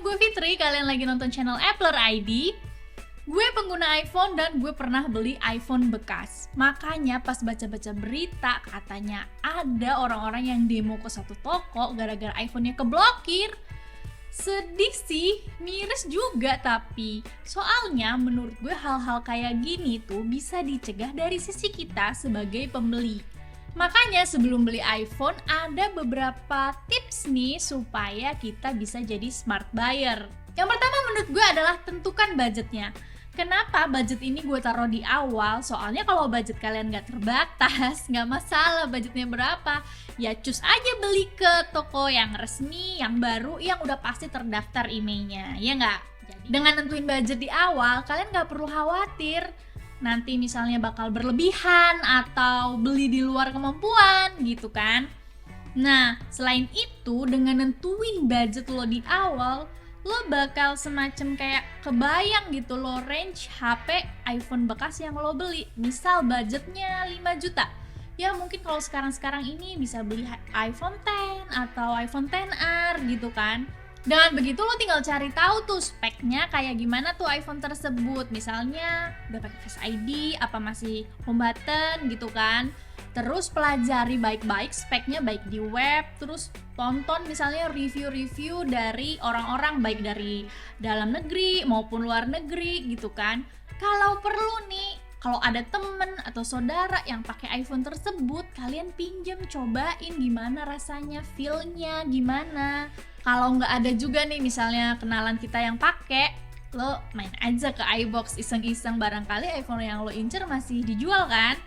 gue Fitri, kalian lagi nonton channel Appler ID. Gue pengguna iPhone dan gue pernah beli iPhone bekas. Makanya pas baca-baca berita katanya ada orang-orang yang demo ke satu toko gara-gara iPhone-nya keblokir. Sedih sih, miris juga tapi. Soalnya menurut gue hal-hal kayak gini tuh bisa dicegah dari sisi kita sebagai pembeli. Makanya sebelum beli iPhone ada beberapa tips nih supaya kita bisa jadi smart buyer. Yang pertama menurut gue adalah tentukan budgetnya. Kenapa budget ini gue taruh di awal? Soalnya kalau budget kalian gak terbatas, gak masalah budgetnya berapa. Ya cus aja beli ke toko yang resmi, yang baru, yang udah pasti terdaftar emailnya, ya gak? Jadi dengan nentuin budget di awal, kalian gak perlu khawatir nanti misalnya bakal berlebihan atau beli di luar kemampuan gitu kan. Nah, selain itu dengan nentuin budget lo di awal, lo bakal semacam kayak kebayang gitu lo range HP iPhone bekas yang lo beli. Misal budgetnya 5 juta. Ya mungkin kalau sekarang-sekarang ini bisa beli iPhone X atau iPhone XR gitu kan. Dengan begitu lo tinggal cari tahu tuh speknya kayak gimana tuh iPhone tersebut. Misalnya udah pakai Face ID, apa masih home button gitu kan. Terus pelajari baik-baik speknya baik di web, terus tonton misalnya review-review dari orang-orang baik dari dalam negeri maupun luar negeri gitu kan. Kalau perlu nih, kalau ada temen atau saudara yang pakai iPhone tersebut, kalian pinjam cobain gimana rasanya, feel-nya gimana. Kalau nggak ada juga nih misalnya kenalan kita yang pakai, lo main aja ke iBox iseng-iseng, barangkali iPhone yang lo incer masih dijual kan.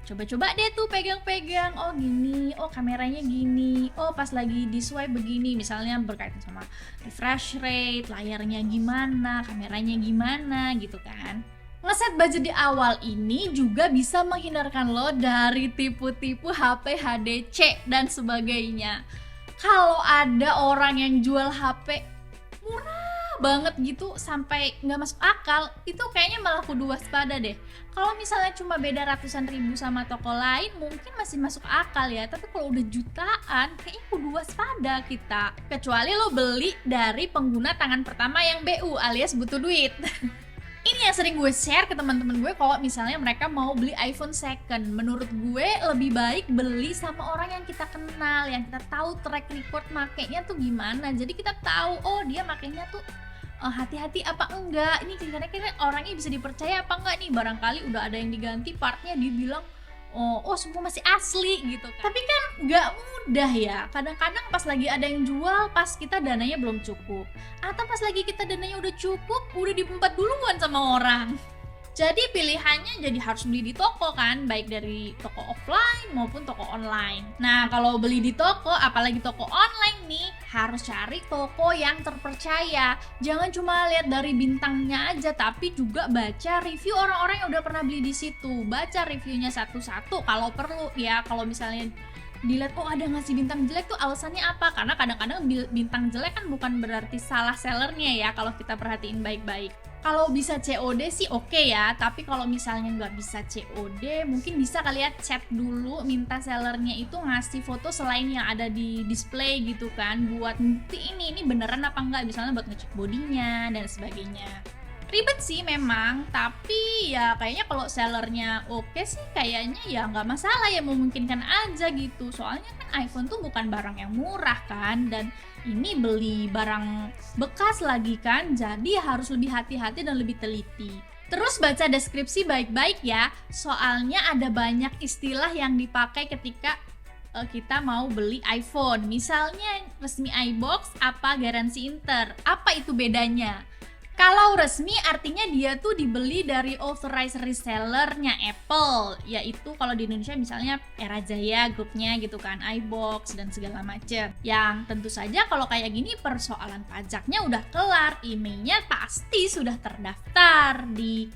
Coba-coba deh tuh pegang-pegang, oh gini, oh kameranya gini, oh pas lagi di swipe begini, misalnya berkaitan sama refresh rate, layarnya gimana, kameranya gimana gitu kan. Ngeset budget di awal ini juga bisa menghindarkan lo dari tipu-tipu HP HDC dan sebagainya. Kalau ada orang yang jual HP murah banget gitu sampai nggak masuk akal, itu kayaknya malah kudu waspada deh. Kalau misalnya cuma beda ratusan ribu sama toko lain mungkin masih masuk akal ya, tapi kalau udah jutaan kayaknya kudu waspada kita. Kecuali lo beli dari pengguna tangan pertama yang BU alias butuh duit. Ini yang sering gue share ke teman-teman gue kalau misalnya mereka mau beli iPhone second. Menurut gue lebih baik beli sama orang yang kita kenal, yang kita tahu track record makainya tuh gimana. Jadi kita tahu, oh dia makainya tuh hati-hati apa enggak. Ini kira-kira orangnya bisa dipercaya apa enggak nih. Barangkali udah ada yang diganti partnya, dia bilang oh semua masih asli gitu kan. Tapi kan nggak mudah ya. Kadang-kadang pas lagi ada yang jual, pas kita dananya belum cukup, atau pas lagi kita dananya udah cukup, udah diempat duluan sama orang. Jadi pilihannya jadi harus beli di toko kan, baik dari toko offline maupun toko online. Nah kalau beli di toko, apalagi toko online nih, harus cari toko yang terpercaya. Jangan cuma lihat dari bintangnya aja, tapi juga baca review orang-orang yang udah pernah beli di situ. Baca reviewnya satu-satu kalau perlu ya. Kalau misalnya dilihat ada ngasih bintang jelek tuh alasannya apa, karena kadang-kadang bintang jelek kan bukan berarti salah sellernya ya kalau kita perhatiin baik-baik. Kalau bisa COD sih oke ya, tapi kalau misalnya nggak bisa COD mungkin bisa kali ya chat dulu, minta sellernya itu ngasih foto selain yang ada di display gitu kan, buat bukti ini beneran apa enggak, misalnya buat ngecek bodinya dan sebagainya. Ribet sih memang, tapi ya kayaknya kalau sellernya oke sih kayaknya ya nggak masalah ya, memungkinkan aja gitu. Soalnya kan iPhone tuh bukan barang yang murah kan, dan ini beli barang bekas lagi kan, jadi harus lebih hati-hati dan lebih teliti. Terus baca deskripsi baik-baik ya, soalnya ada banyak istilah yang dipakai ketika kita mau beli iPhone. Misalnya resmi iBox apa garansi inter, apa itu bedanya? Kalau resmi artinya dia tuh dibeli dari authorized resellernya Apple, yaitu kalau di Indonesia misalnya Era Jaya grupnya gitu kan, iBox dan segala macem. Yang tentu saja kalau kayak gini persoalan pajaknya udah kelar, emailnya pasti sudah terdaftar di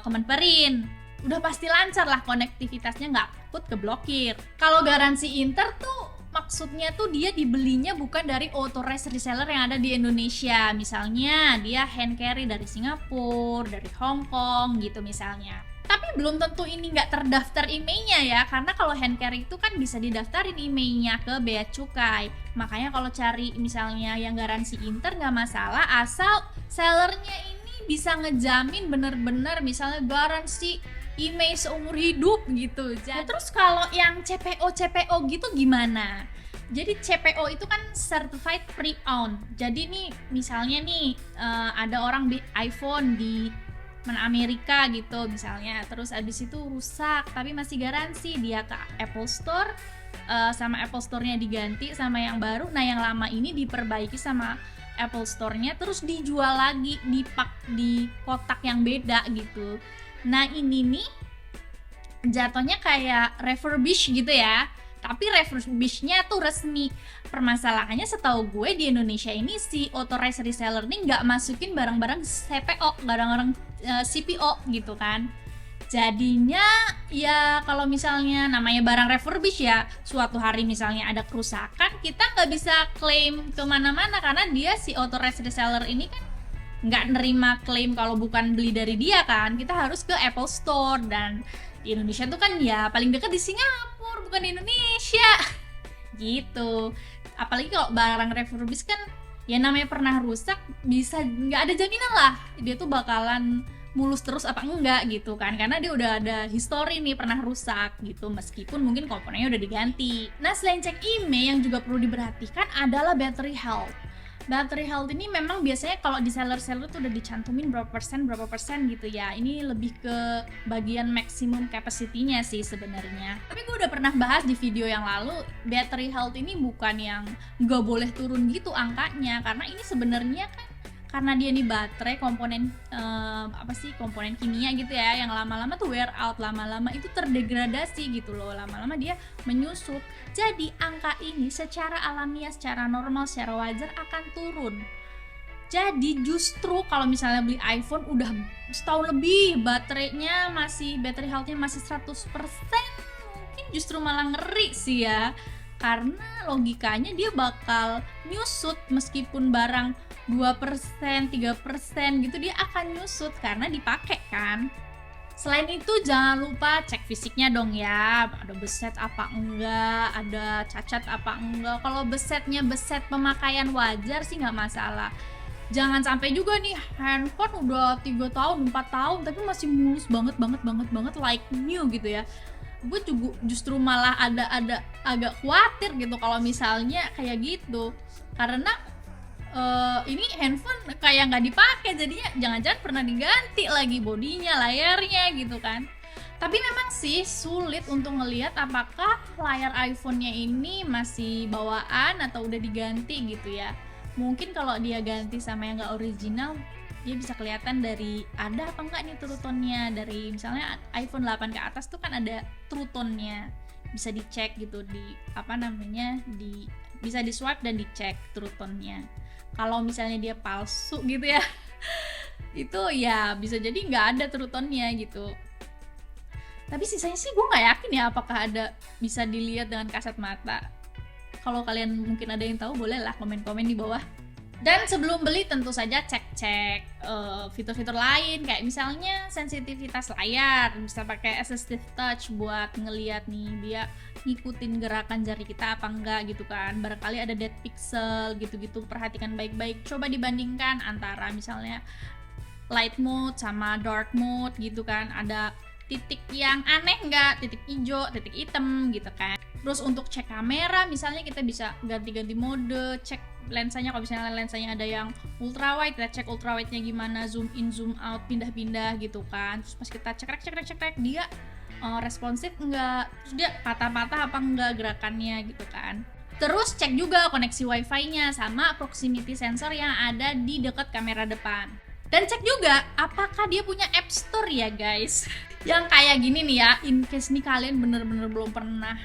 Kemenperin. Udah pasti lancar lah konektivitasnya, nggak takut keblokir. Kalau garansi inter tuh maksudnya tuh dia dibelinya bukan dari authorized reseller yang ada di Indonesia. Misalnya dia hand carry dari Singapura, dari Hong Kong gitu misalnya. Tapi Tapi belum tentu ini nggak terdaftar IMEI-nya ya, karena kalau hand carry itu kan bisa didaftarin IMEI-nya ke Bea Cukai. Makanya kalau cari misalnya yang garansi Inter nggak masalah, asal sellernya ini bisa ngejamin bener-bener misalnya garansi IMEI seumur hidup gitu. Nah, terus kalau yang CPO gitu gimana? Jadi CPO itu kan Certified Pre-Owned. Jadi nih misalnya nih ada orang beli iPhone di Amerika gitu misalnya, terus abis itu rusak tapi masih garansi, dia ke Apple Store, sama Apple Store-nya diganti sama yang baru, nah yang lama ini diperbaiki sama Apple Store-nya terus dijual lagi di kotak yang beda gitu. Nah ini nih jatuhnya kayak refurbish gitu ya, tapi refurbishnya tuh resmi. Permasalahannya setahu gue di Indonesia ini si authorized reseller nih nggak masukin barang-barang CPO, barang-barang CPO gitu kan. Jadinya ya kalau misalnya namanya barang refurbish ya, suatu hari misalnya ada kerusakan, kita nggak bisa klaim kemana-mana karena dia si authorized reseller ini kan nggak nerima klaim kalau bukan beli dari dia kan. Kita harus ke Apple Store, dan di Indonesia tuh kan ya paling dekat di Singapura, bukan di Indonesia gitu. Apalagi kalau barang refurbish kan ya namanya pernah rusak, bisa nggak ada jaminan lah dia tuh bakalan mulus terus apa enggak gitu kan, karena dia udah ada history nih pernah rusak gitu, meskipun mungkin komponennya udah diganti. Nah selain cek IMEI, yang juga perlu diperhatikan adalah battery health. Battery health ini memang biasanya kalau di seller-seller tuh udah dicantumin berapa persen gitu ya. Ini lebih ke bagian maximum capacity-nya sih sebenarnya. Tapi gue udah pernah bahas di video yang lalu, battery health ini bukan yang nggak boleh turun gitu angkanya, karena ini sebenarnya kan karena dia nih baterai komponen komponen kimia gitu ya, yang lama-lama tuh wear out, lama-lama itu terdegradasi gitu loh, lama-lama dia menyusut. Jadi angka ini secara alamiah, secara normal, secara wajar akan turun. Jadi justru kalau misalnya beli iPhone udah setahun lebih, battery health-nya masih 100%, mungkin justru malah ngeri sih ya, karena logikanya dia bakal nyusut meskipun barang 2%, 3% gitu, dia akan nyusut karena dipakai kan. Selain itu jangan lupa cek fisiknya dong ya, ada beset apa enggak, ada cacat apa enggak. Kalau besetnya beset pemakaian wajar sih nggak masalah. Jangan sampai juga nih handphone udah 3 tahun, 4 tahun tapi masih mulus banget like new gitu ya. Gue juga justru malah ada agak khawatir gitu kalau misalnya kayak gitu, karena ini handphone kayak nggak dipakai, jadinya jangan-jangan pernah diganti lagi bodinya, layarnya gitu kan. Tapi memang sih sulit untuk ngelihat apakah layar iPhone-nya ini masih bawaan atau udah diganti gitu ya. Mungkin kalau dia ganti sama yang nggak original, dia bisa kelihatan dari ada apa enggak nih true tone-nya. Dari misalnya iPhone 8 ke atas tuh kan ada true tone-nya, bisa dicek gitu bisa di swipe dan dicek true tone-nya. Kalau misalnya dia palsu gitu ya itu ya bisa jadi nggak ada true tone-nya gitu. Tapi sisanya sih gue nggak yakin ya apakah ada bisa dilihat dengan kasat mata. Kalau kalian mungkin ada yang tahu, boleh lah komen-komen di bawah. Dan sebelum beli tentu saja cek fitur-fitur lain, kayak misalnya sensitivitas layar, bisa pakai assistive touch buat ngeliat nih dia ngikutin gerakan jari kita apa enggak gitu kan. Barangkali ada dead pixel gitu-gitu, perhatikan baik-baik. Coba dibandingkan antara misalnya light mode sama dark mode gitu kan, ada titik yang aneh enggak, titik hijau, titik hitam gitu kan. Terus untuk cek kamera misalnya kita bisa ganti-ganti mode, cek lensanya, kalau misalnya lensanya ada yang ultra wide, kita cek ultra wide-nya gimana, zoom in, zoom out, pindah-pindah gitu kan. Terus pas kita cekrek dia responsif enggak, terus dia patah-patah apa enggak gerakannya gitu kan. Terus cek juga koneksi wifi-nya sama proximity sensor yang ada di dekat kamera depan. Dan cek juga apakah dia punya App Store ya guys. Yang kayak gini nih ya, in case nih kalian bener-bener belum pernah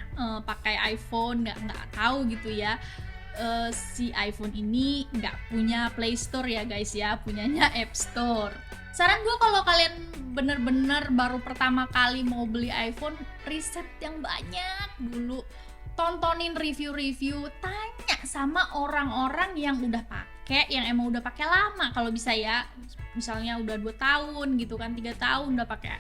pakai iPhone, nggak tahu gitu ya, si iPhone ini nggak punya Play Store ya guys ya, punyanya App Store. Saran gue kalau kalian bener-bener baru pertama kali mau beli iPhone, riset yang banyak dulu, tontonin review-review, tanya sama orang-orang yang udah pakai pakai yang emang udah pakai lama kalau bisa ya, misalnya udah 2 tahun gitu kan, 3 tahun udah pakai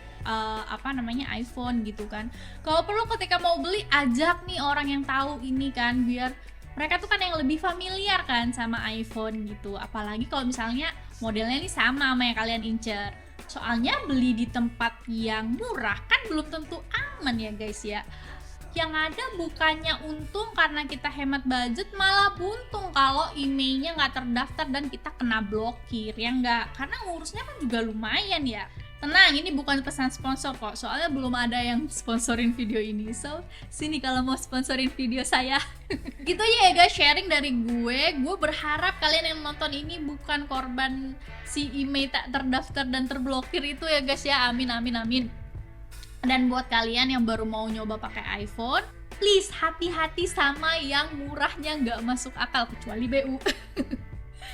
iPhone gitu kan. Kalau perlu ketika mau beli, ajak nih orang yang tahu ini kan, biar mereka tuh kan yang lebih familiar kan sama iPhone gitu. Apalagi kalau misalnya modelnya nih sama yang kalian incer. Soalnya beli di tempat yang murah kan belum tentu aman ya guys ya. Yang ada bukannya untung karena kita hemat budget, malah buntung kalau emailnya nggak terdaftar dan kita kena blokir, ya nggak? Karena ngurusnya kan juga lumayan ya. Tenang, ini bukan pesan sponsor kok, soalnya belum ada yang sponsorin video ini. So, sini kalau mau sponsorin video saya. Gitu aja ya guys, sharing dari gue berharap kalian yang nonton ini bukan korban si email tak terdaftar dan terblokir itu ya guys ya. Amin amin amin. Dan buat kalian yang baru mau nyoba pakai iPhone, please hati-hati sama yang murahnya nggak masuk akal, kecuali BU.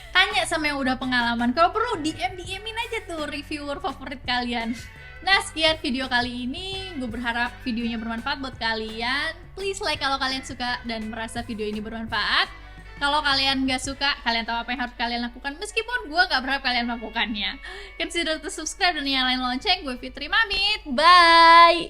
Tanya sama yang udah pengalaman, kalau perlu DM-in aja tuh reviewer favorit kalian. Nah, sekian video kali ini, gue berharap videonya bermanfaat buat kalian. Please like kalau kalian suka dan merasa video ini bermanfaat. Kalau kalian gak suka, kalian tahu apa yang harus kalian lakukan, meskipun gue gak berharap kalian melakukannya. Consider to subscribe dan nyalain lonceng. Gue Fitri pamit, bye!